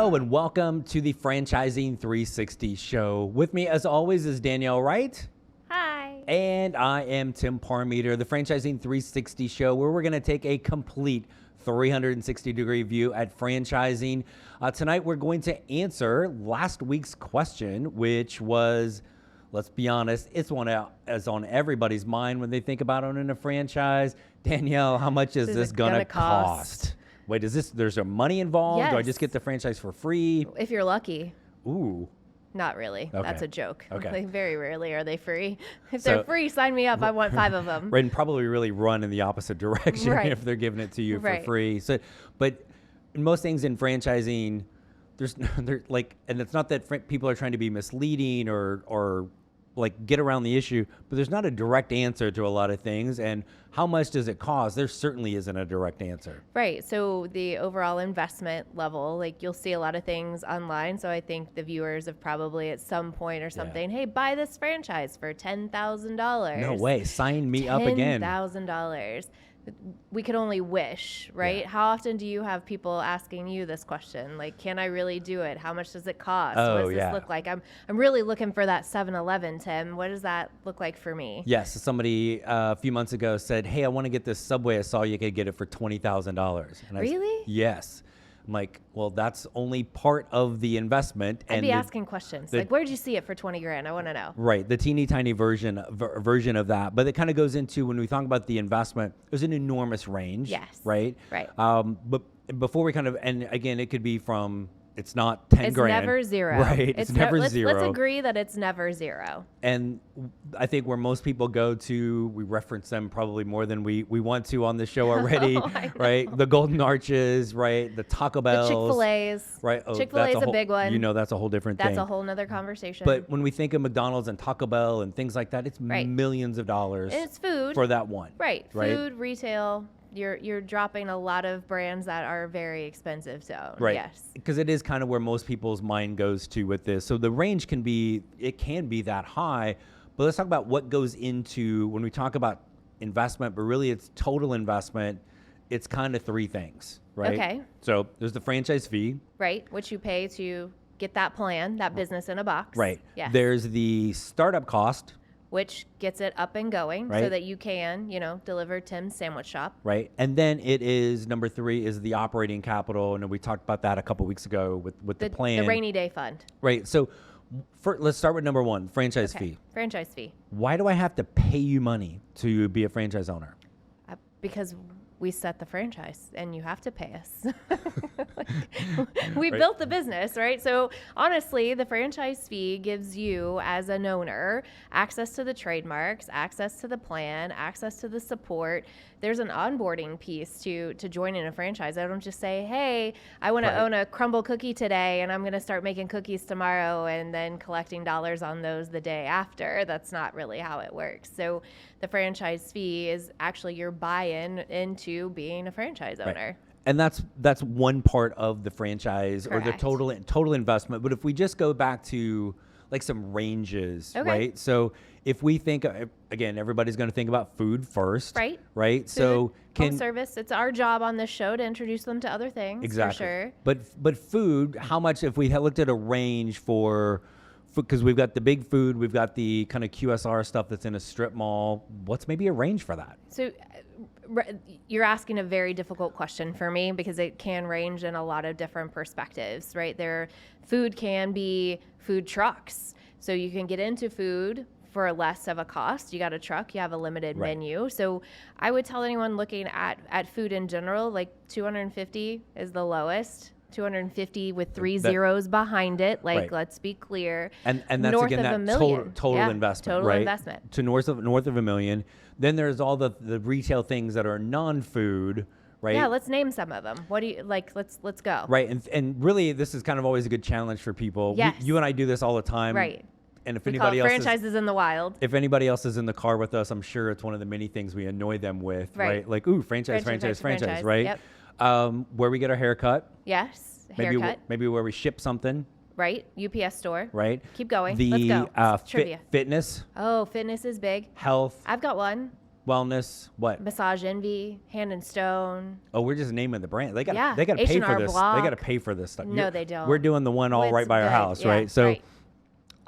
Hello and welcome to the Franchising 360 show. With me as always is Danielle Wright. Hi. And I am Tim Parmeter, the Franchising 360 show, where we're going to take a complete 360-degree view at franchising. Tonight we're going to answer last week's question, which was, let's be honest, it's one that's on everybody's mind when they think about owning a franchise. Danielle, how much is this going to cost? Wait, there's money involved? Yes. Do I just get the franchise for free? If you're lucky. Ooh. Not really. Okay. That's a joke. Okay. Like, very rarely are they free. If they're free, sign me up. I want 5 of them. Right, and probably really run in the opposite direction if they're giving it to you for free. So, but most things in franchising, and it's not that people are trying to be misleading or like get around the issue, but there's not a direct answer to a lot of things. And how much does it cost? There certainly isn't a direct answer. Right. So the overall investment level, like you'll see a lot of things online. So I think the viewers have probably at some point or something, hey, buy this franchise for $10,000. No way. Sign me up again. $10,000. We could only wish, right? Yeah. How often do you have people asking you this question? Like, can I really do it? How much does it cost? Oh, what does this look like? I'm really looking for that 7-Eleven, Tim. What does that look like for me? Yes. Somebody a few months ago said, hey, I want to get this Subway. I saw you could get it for $20,000. Really? Yes. I'm like, well, that's only part of the investment. I'd be asking questions like, where'd you see it for $20,000? I want to know. Right, the teeny tiny version of that, but it kind of goes into when we talk about the investment. There's an enormous range. Yes. Right. Right. But before we and again, it could be from. It's not 10 grand. It's never zero. Right. It's never zero. Let's agree that it's never zero. And I think where most people go to, we reference them probably more than we want to on the show already, right? The Golden Arches, right? The Taco Bells. The Chick-fil-A's. Right. Oh, Chick-fil-A's a big one. You know, that's a whole different thing. That's a whole nother conversation. But when we think of McDonald's and Taco Bell and things like that, it's millions of dollars. And it's food. For that one. Right. Food, retail. You're dropping a lot of brands that are very expensive to own. Right. Yes. Because it is kind of where most people's mind goes to with this. So the range can be that high, but let's talk about what goes into when we talk about investment, but really it's total investment. It's kind of 3 things, right? Okay. So there's the franchise fee. Right. Which you pay to get that plan, that business in a box. Right. Yes. There's the startup cost. Which gets it up and going so that you can, deliver Tim's Sandwich Shop. Right. And then it is number 3 is the operating capital. And we talked about that a couple weeks ago with the plan. The rainy day fund. Right. So let's start with number 1, franchise fee. Franchise fee. Why do I have to pay you money to be a franchise owner? Because we set the franchise and you have to pay us. We built the business, right? So honestly, the franchise fee gives you as an owner access to the trademarks, access to the plan, access to the support. There's an onboarding piece to joining a franchise. I don't just say, hey, I want to own a crumble cookie today and I'm going to start making cookies tomorrow and then collecting dollars on those the day after. That's not really how it works. So the franchise fee is actually your buy-in into being a franchise owner. Right. And that's one part of the franchise or the total investment. But if we just go back to like some ranges, right? So if we think, again, everybody's going to think about food first, right? Food, so home service. It's our job on this show to introduce them to other things, exactly. For sure. But food, how much? If we had looked at a range for, because we've got the big food, we've got the kind of QSR stuff that's in a strip mall. What's maybe a range for that? So you're asking a very difficult question for me because it can range in a lot of different perspectives, right? Food can be food trucks. So you can get into food for less of a cost. You got a truck, you have a limited menu. So I would tell anyone looking at food in general, like $250 is the lowest. $250 with 3 zeros behind it. Let's be clear. And that's north again of that $1 million. total investment, total investment. To north of $1 million. Then there's all the retail things that are non-food, right? Yeah, let's name some of them. What do you like? Let's go. Right, and really, this is kind of always a good challenge for people. Yes. You and I do this all the time. Right. And if we anybody call it else franchises in the wild. If anybody else is in the car with us, I'm sure it's one of the many things we annoy them with, right? Like, ooh, franchise, right? Yep. Where we get our hair cut. Yes, haircut. Maybe where we ship something. Right, UPS store. Right. Keep going. Let's go. Fitness. Oh, fitness is big. Health. I've got one. Wellness, what? Massage Envy, Hand and Stone. Oh, we're just naming the brand. They got Yeah, to pay for H&R this. Block. They got to pay for this stuff. No, they don't. We're doing the one all Well, right it's by our good. house, Yeah, right? So right.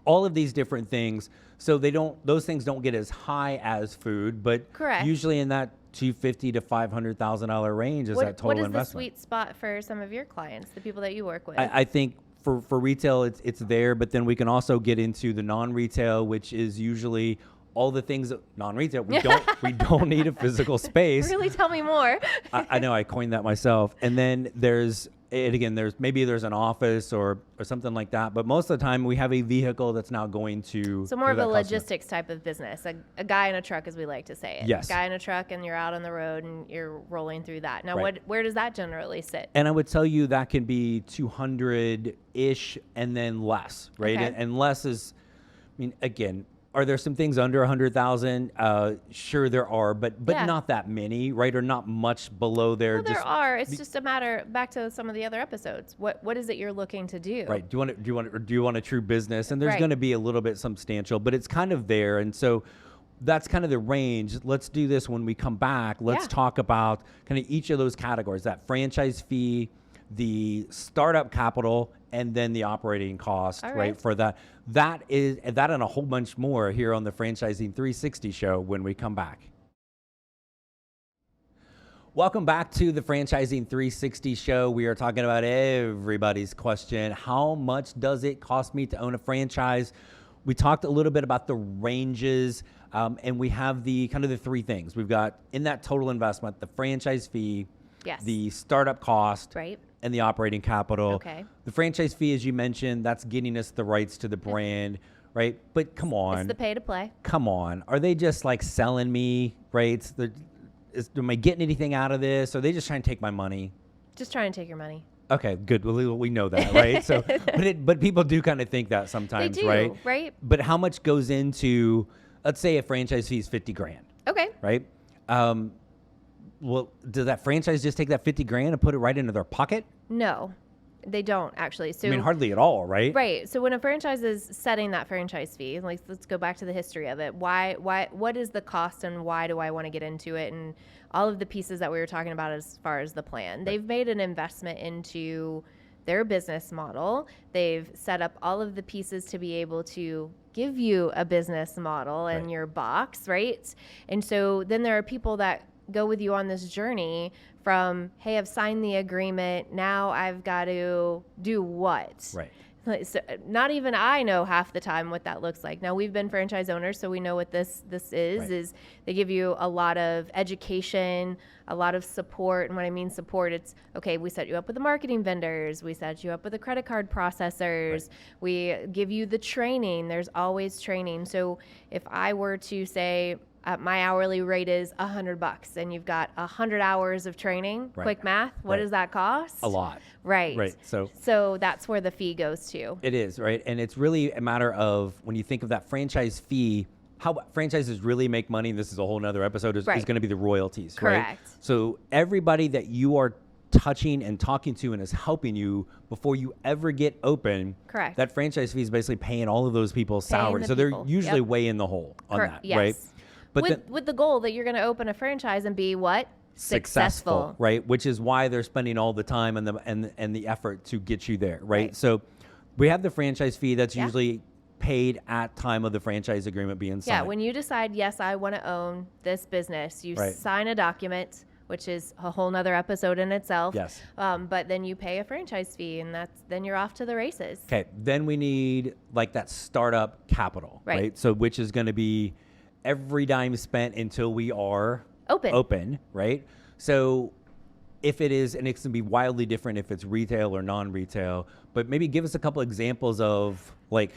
all of these different things. So those things don't get as high as food, but Correct. usually in that $250,000 to $500,000 range is that total what is investment. the sweet spot for some of your clients, the people that you work with? I think for retail, it's there, but then we can also get into the non-retail, which is usually all the things that non-retail. We don't need a physical space. Really, tell me more. I know I coined that myself. And then there's an office or something like that, but most of the time we have a vehicle that's now going to. So more of that a customer. logistics type of business, a guy in a truck, as we like to say it. Yes. Guy in a truck, and you're out on the road and you're rolling through that. Now, Right. where does that generally sit? And I would tell you that can be 200-ish and then less, right? Okay. And less is, again, are there some things under 100,000? Sure there are, but Yeah. not that many, right? Or not much below there. Well, there are. It's just a matter. Back to some of the other episodes. What is it you're looking to do? Right. Do you want a true business? And there's Right. going to be a little bit substantial, but it's kind of there. And so that's kind of the range. Let's do this when we come back. Let's Yeah. talk about kind of each of those categories: that franchise fee, the startup capital, and then the operating cost, All right? right. For that and a whole bunch more here on the Franchising 360 show when we come back. Welcome back to the Franchising 360 show. We are talking about everybody's question. How much does it cost me to own a franchise? We talked a little bit about the ranges, and we have the kind of the three things. We've got in that total investment, the franchise fee, Yes. the startup cost, Right. and the operating capital. Okay. The franchise fee, as you mentioned, that's getting us the rights to the brand, right? But come on. It's the pay to play. Come on. Are they just like selling me, right? Am I getting anything out of this? Are they just trying to take my money? Just try and take your money. Okay, good. We know that, right? So, but people do kind of think that sometimes, They do, right? right? But how much goes into, let's say a franchise fee is $50,000, Okay. right? Well, does that franchise just take that $50,000 and put it right into their pocket? No, they don't actually. So Hardly at all, right? Right. So when a franchise is setting that franchise fee, like let's go back to the history of it. What is the cost and why do I want to get into it? And all of the pieces that we were talking about as far as the plan. They've made an investment into their business model. They've set up all of the pieces to be able to give you a business model in Right. your box, right? And so then there are people that go with you on this journey from, hey, I've signed the agreement. Now I've got to do what? Right. Like, so not even I know half the time what that looks like. Now we've been franchise owners, so we know what this is. Right. Is they give you a lot of education, a lot of support. And when I mean support, it's okay. We set you up with the marketing vendors. We set you up with the credit card processors. Right. We give you the training. There's always training. So if I were to say, my hourly rate is $100 and you've got 100 hours of training. Right. Quick math. What Right. does that cost? A lot. Right. Right. So that's where the fee goes to. It is, right? And it's really a matter of when you think of that franchise fee, how franchises really make money, and this is a whole nother episode, is Right. going to be the royalties, right? Correct. So everybody that you are touching and talking to and is helping you before you ever get open, Correct. that franchise fee is basically paying all of those people's Paying salaries. the So people. they're usually Yep. way in the hole on that, Yes. right? But with the goal that you're going to open a franchise and be what? Successful. right? Which is why they're spending all the time and the effort to get you there, right? Right. So we have the franchise fee that's Yeah. usually paid at time of the franchise agreement being signed. Yeah, when you decide, yes, I want to own this business, you Right. sign a document, which is a whole nother episode in itself. Yes. But then you pay a franchise fee, and then you're off to the races. Okay, then we need like that startup capital, Right. right? So which is going to be every dime spent until we are Open. right? So if it is, and it can be wildly different if it's retail or non-retail, but maybe give us a couple examples of like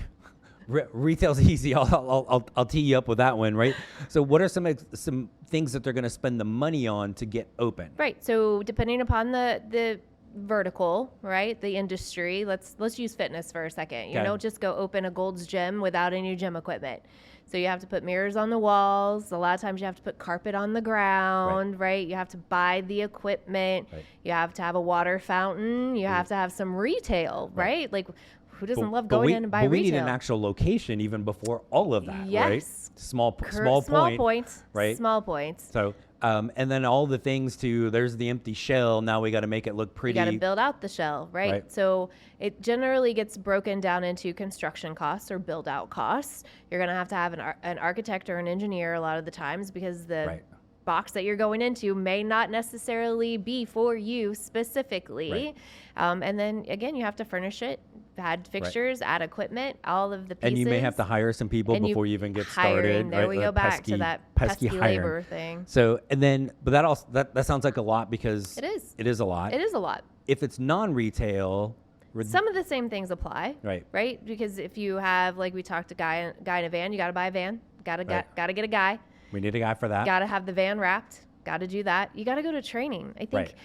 retail's easy. I'll tee you up with that one, right? So what are some things that they're going to spend the money on to get open? Right. So depending upon the vertical, right, the industry, let's use fitness for a second. You Okay. don't just go open a Gold's Gym without any gym equipment. So you have to put mirrors on the walls. A lot of times you have to put carpet on the ground, right? You have to buy the equipment. Right. You have to have a water fountain. You have to have some retail, right? Like who doesn't love going in and buying But we retail? need an actual location even before all of that, right? Yes. small Small point, points, right? Small points. So, and then all the things there's the empty shell. Now we got to make it look pretty. You got to build out the shell, right? So it generally gets broken down into construction costs or build out costs. You're going to have an architect or an engineer a lot of the times because the box that you're going into may not necessarily be for you specifically. And then again, you have to furnish it, add fixtures, add equipment, all of the pieces. And you may have to hire some people before you even get started. There we go back to that pesky labor thing. So, and then, but that also, that sounds like a lot because it is. It is a lot. It is a lot. If it's non-retail, some of the same things apply. Right. Because if you have, like we talked, a guy in a van, you got to buy a van. Got to get a guy. We need a guy for that. Got to have the van wrapped. Got to do that. You got to go to training. I think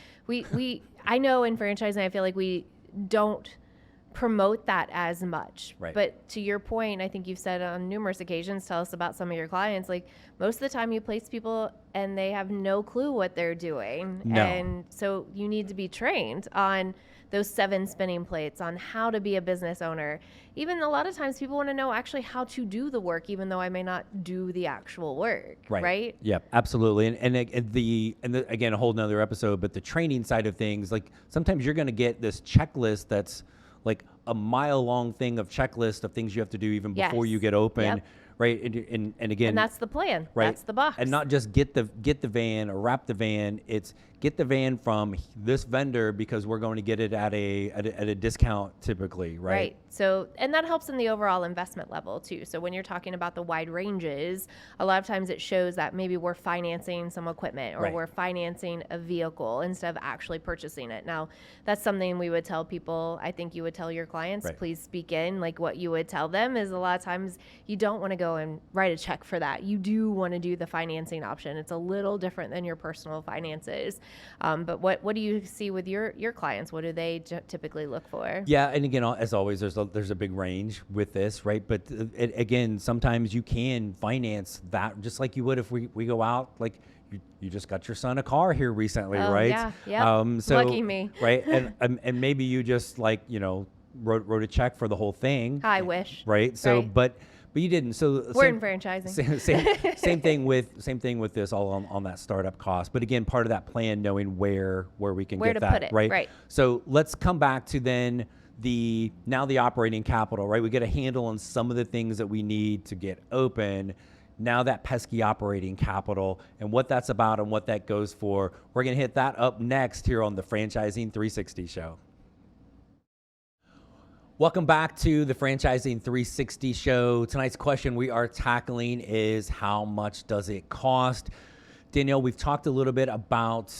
I know in franchising, I feel like we don't promote that as much. But to your point, I think you've said on numerous occasions, tell us about some of your clients, like most of the time you place people and they have no clue what they're doing. No. And so you need to be trained on those 7 spinning plates, on how to be a business owner. Even a lot of times people want to know actually how to do the work, even though I may not do the actual work. Right? Yep, absolutely. And again, a whole nother episode, but the training side of things, like sometimes you're going to get this checklist that's like a mile-long thing of checklist of things you have to do even before you get open. Right. And again, and that's the plan. That's the box. And not just get the van or wrap the van. It's get the van from this vendor because we're going to get it at a discount typically. Right. So, and that helps in the overall investment level too. So when you're talking about the wide ranges, a lot of times it shows that maybe we're financing some equipment or we're financing a vehicle instead of actually purchasing it. Now, that's something we would tell people. I think you would tell your clients, please speak in. Like what you would tell them is a lot of times you don't want to go and write a check for that. You do want to do the financing option. It's a little different than your personal finances. But what do you see with your clients? What do they typically look for? Yeah, and again, as always, there's a big range with this, right? But again, sometimes you can finance that just like you would if we go out. Like you just got your son a car here recently, right? Yeah. So, lucky me. Right, and maybe you just wrote a check for the whole thing. I wish. Right. So, but you didn't. So we're in franchising. Same thing with this, all on that startup cost. But again, part of that plan, knowing where we can get that, put it, right? So let's come back to then the operating capital, right? We get a handle on some of the things that we need to get open. Now that pesky operating capital and what that's about and what that goes for, we're going to hit that up next here on the Franchising 360 show. Welcome back to the Franchising 360 show. Tonight's question we are tackling is how much does it cost? Danielle, we've talked a little bit about,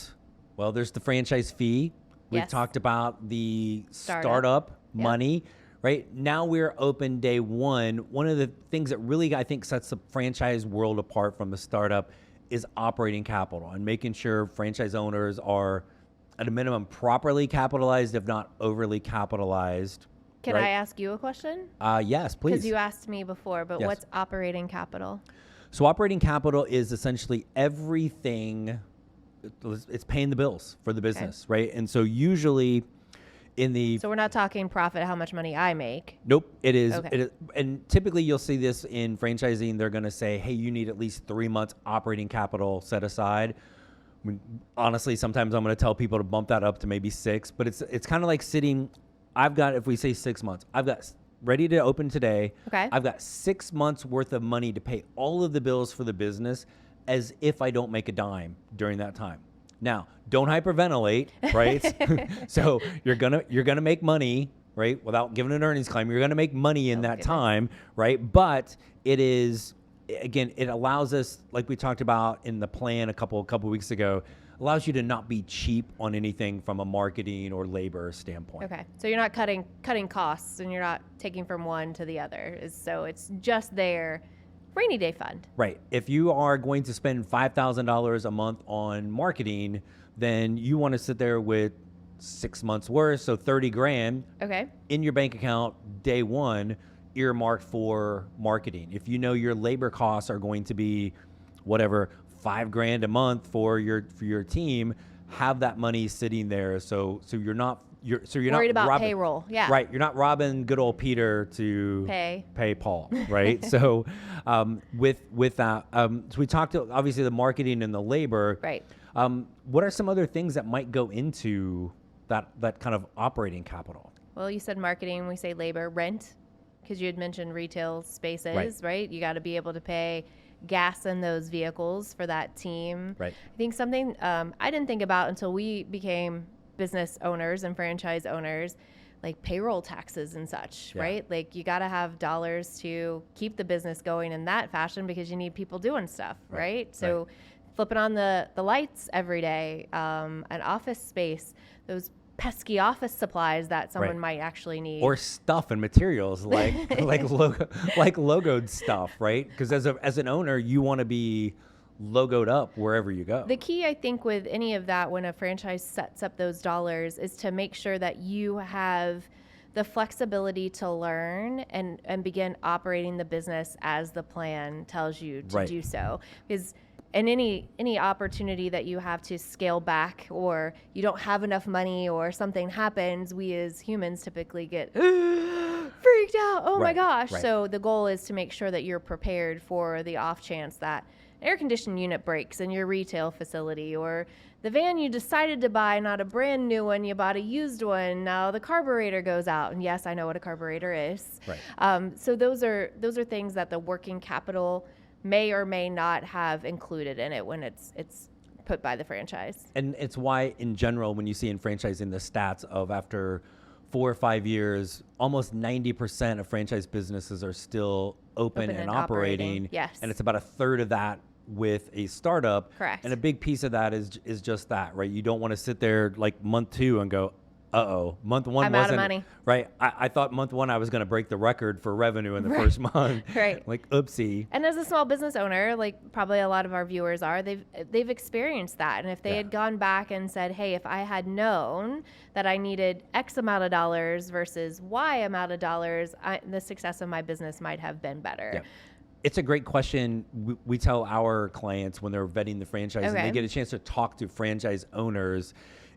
there's the franchise fee. We've talked about the startup money, right? Now we're open day one. One of the things that really, I think, sets the franchise world apart from the startup is operating capital and making sure franchise owners are, at a minimum, properly capitalized, if not overly capitalized. Can I ask you a question? Yes, please. Because you asked me before, but what's operating capital? So operating capital is essentially everything. It's paying the bills for the business, right? And so usually So we're not talking profit, how much money I make. Nope, it is. Okay. It is. And typically you'll see this in franchising. They're going to say, hey, you need at least 3 months operating capital set aside. I mean, honestly, sometimes I'm going to tell people to bump that up to maybe 6, but it's kind of like sitting. I've got, if we say 6 months, I've got ready to open today. Okay. I've got 6 months worth of money to pay all of the bills for the business as if I don't make a dime during that time. Now, don't hyperventilate, right? So you're gonna make money, right? Without giving an earnings claim, you're gonna make money in that time, right? But it is, again, it allows us, like we talked about in the plan a couple weeks ago, allows you to not be cheap on anything from a marketing or labor standpoint. Okay, so you're not cutting costs and you're not taking from one to the other. So it's just there, rainy day fund. Right. If you are going to spend $5,000 a month on marketing, then you want to sit there with 6 months worth, so $30,000 in your bank account day one, earmarked for marketing. If you know your labor costs are going to be whatever, $5,000 a month for your team, have that money sitting there so you're you're worried not about robbing, payroll. Yeah. right. You're not robbing good old Peter to pay Paul, right? So with that, so we talked to obviously the marketing and the labor. Right. What are some other things that might go into that kind of operating capital? Well, you said marketing, we say labor, rent, because you had mentioned retail spaces, right? You got to be able to pay gas in those vehicles for that team. Right. I think something I didn't think about until we became business owners and franchise owners, like payroll taxes and such, right? Like you got to have dollars to keep the business going in that fashion because you need people doing stuff, right? So flipping on the lights every day, an office space, those pesky office supplies that someone might actually need, or stuff and materials like logoed stuff, right? Because as an owner, you want to be logoed up wherever you go. The key, I think, with any of that, when a franchise sets up those dollars, is to make sure that you have the flexibility to learn and begin operating the business as the plan tells you to do so. Because and any opportunity that you have to scale back, or you don't have enough money, or something happens, we as humans typically get freaked out. Oh my gosh. So the goal is to make sure that you're prepared for the off chance that an air conditioning unit breaks in your retail facility, or the van you decided to buy, not a brand new one, you bought a used one, now the carburetor goes out. And yes, I know what a carburetor is. So those are things that the working capital may or may not have included in it when it's put by the franchise. And it's why, in general, when you see in franchising the stats of after 4 or 5 years, almost 90% of franchise businesses are still open and operating. Yes. And it's about a third of that with a startup. Correct. And a big piece of that is just that, right? You don't want to sit there like month 2 and go, month 1 I'm wasn't out of money. Right. I thought month 1 I was going to break the record for revenue in the first month. Like, oopsie. And as a small business owner, like probably a lot of our viewers are, they've experienced that. And if they had gone back and said, hey, if I had known that I needed X amount of dollars versus Y amount of dollars, the success of my business might have been better. It's a great question. We tell our clients when they're vetting the franchise and they get a chance to talk to franchise owners,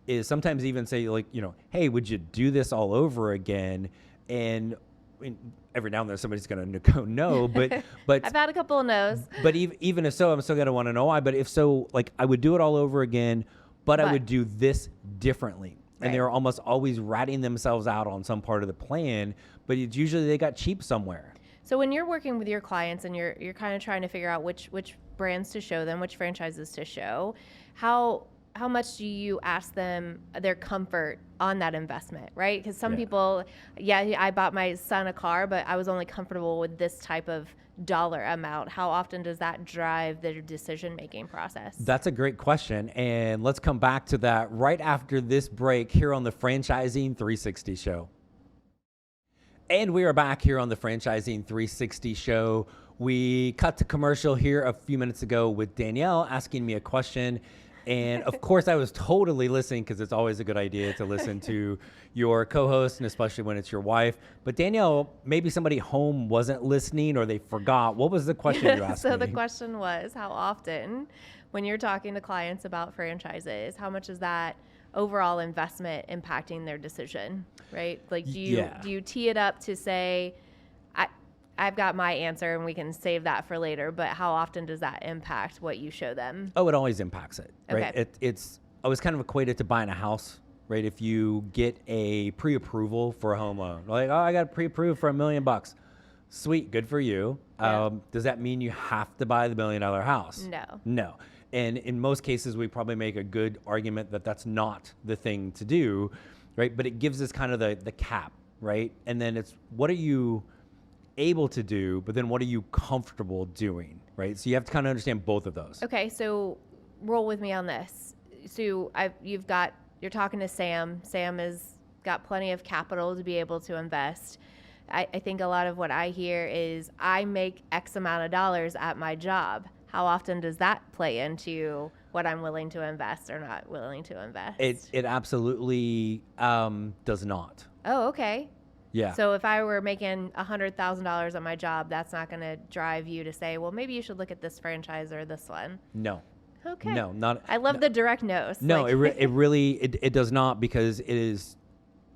is sometimes even say, like, hey, would you do this all over again? And I mean, every now and then somebody's going to go no, but I've had a couple of no's. But even if so, I'm still going to want to know why. But if so, like, I would do it all over again, but I would do this differently. And they're almost always ratting themselves out on some part of the plan, but it's usually they got cheap somewhere. So when you're working with your clients and you're kind of trying to figure out which brands to show them, which franchises to show, how much do you ask them their comfort on that investment, right? Because some people, I bought my son a car, but I was only comfortable with this type of dollar amount. How often does that drive their decision-making process? That's a great question. And let's come back to that right after this break here on the Franchising 360 Show. And we are back here on the Franchising 360 Show. We cut to commercial here a few minutes ago with Danielle asking me a question. And of course, I was totally listening because it's always a good idea to listen to your co-host, and especially when it's your wife. But Danielle, maybe somebody home wasn't listening or they forgot. What was the question you asked me? So the question was, how often, when you're talking to clients about franchises, how much is that overall investment impacting their decision, right? Like, do you tee it up to say, I've got my answer and we can save that for later, but how often does that impact what you show them? Oh, it always impacts it, right? Okay. It's always kind of equated to buying a house, right? If you get a pre-approval for a home loan, like, I got pre-approved for $1 million. Sweet, good for you. Does that mean you have to buy the $1 million house? No. And in most cases, we probably make a good argument that that's not the thing to do, right? But it gives us kind of the cap, right? And then it's, what are you able to do, but then what are you comfortable doing, right? So you have to kind of understand both of those. Okay, so roll with me on this. So you're talking to Sam. Sam has got plenty of capital to be able to invest. I think a lot of what I hear is, I make X amount of dollars at my job. How often does that play into what I'm willing to invest or not willing to invest? It absolutely does not. Oh, okay. Yeah. So if I were making $100,000 at my job, that's not going to drive you to say, well, maybe you should look at this franchise or this one. No. Okay. No, not. I love the direct no's. No, it really does not, because it is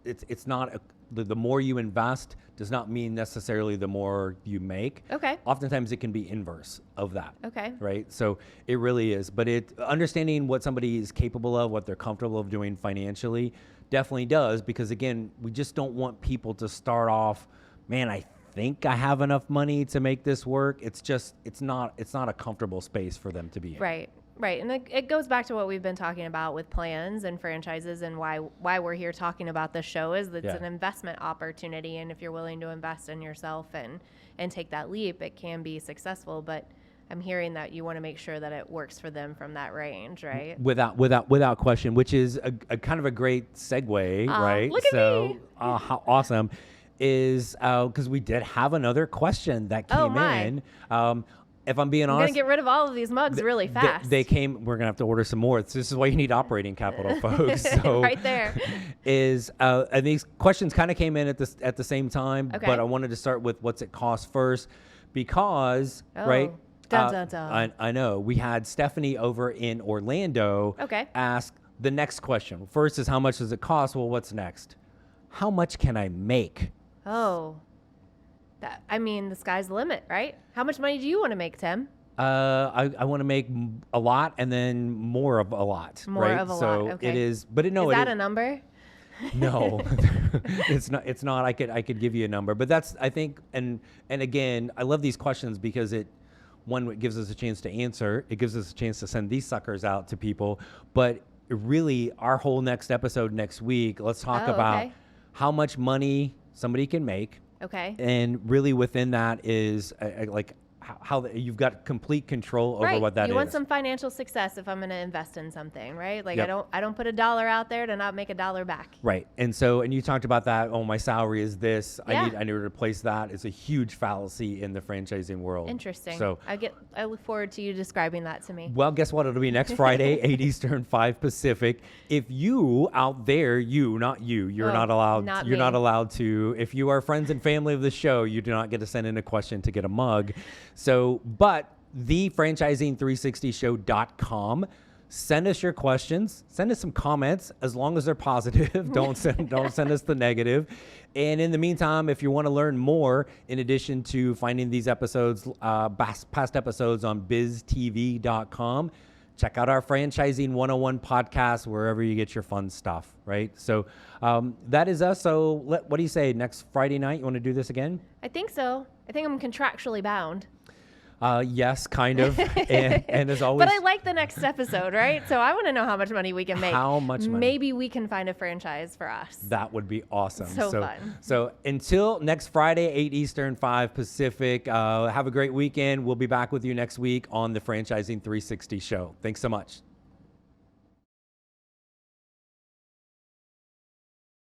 it's not the more you invest does not mean necessarily the more you make. Okay. Oftentimes it can be inverse of that. Okay. Right. So it really is. But understanding what somebody is capable of, what they're comfortable of doing financially, definitely does, because again, we just don't want people to start off, man, I think I have enough money to make this work. It's not a comfortable space for them to be in. Right. And it goes back to what we've been talking about with plans and franchises, and why we're here talking about this show is that it's an investment opportunity. And if you're willing to invest in yourself and take that leap, it can be successful. But I'm hearing that you want to make sure that it works for them from that range, right? Without question, which is a kind of a great segue, right? Look at me. How awesome is, because we did have another question that came in. If I'm being honest, I'm going to get rid of all of these mugs really fast. They came, we're going to have to order some more. This is why you need operating capital, folks. So right there. And these questions kind of came in at the same time, Okay. but I wanted to start with what's it cost first, because, right? Dun, dun, dun. I know. We had Stephanie over in Orlando ask the next question. First is, how much does it cost? Well, what's next? How much can I make? Oh, the sky's the limit, right? How much money do you want to make, Tim? I want to make a lot, and then more of a lot. More right? of a so lot. Okay. It is, but Is that a number? No, it's not. It's not. I could give you a number, but that's, I think, and again, I love these questions because it gives us a chance to answer. It gives us a chance to send these suckers out to people. But really, our whole next episode next week, let's talk about how much money somebody can make. Okay. And really within that is like how you've got complete control over what that is. You want some financial success if I'm going to invest in something, right? Like Yep. I don't put $1 out there to not make $1 back. Right. And you talked about that. Oh, my salary is this. Yeah. I need to replace that. It's a huge fallacy in the franchising world. Interesting. So I look forward to you describing that to me. well, guess what? It'll be next Friday, 8 Eastern, 5 Pacific. If you out there, you're not allowed. You're not allowed to. If you are friends and family of the show, you do not get to send in a question to get a mug. So, but thefranchising360show.com. Send us your questions. Send us some comments, as long as they're positive. Don't send us the negative. And in the meantime, if you want to learn more, in addition to finding these episodes, past episodes on biztv.com, check out our Franchising 101 podcast wherever you get your fun stuff, right? So that is us. So what do you say? Next Friday night, you want to do this again? I think so. I think I'm contractually bound. Yes, kind of. And as always. But I like the next episode, right? So I want to know how much money we can make. How much money? Maybe we can find a franchise for us. That would be awesome. So fun. So until next Friday, 8 Eastern, 5 Pacific, have a great weekend. We'll be back with you next week on the Franchising 360 show. Thanks so much.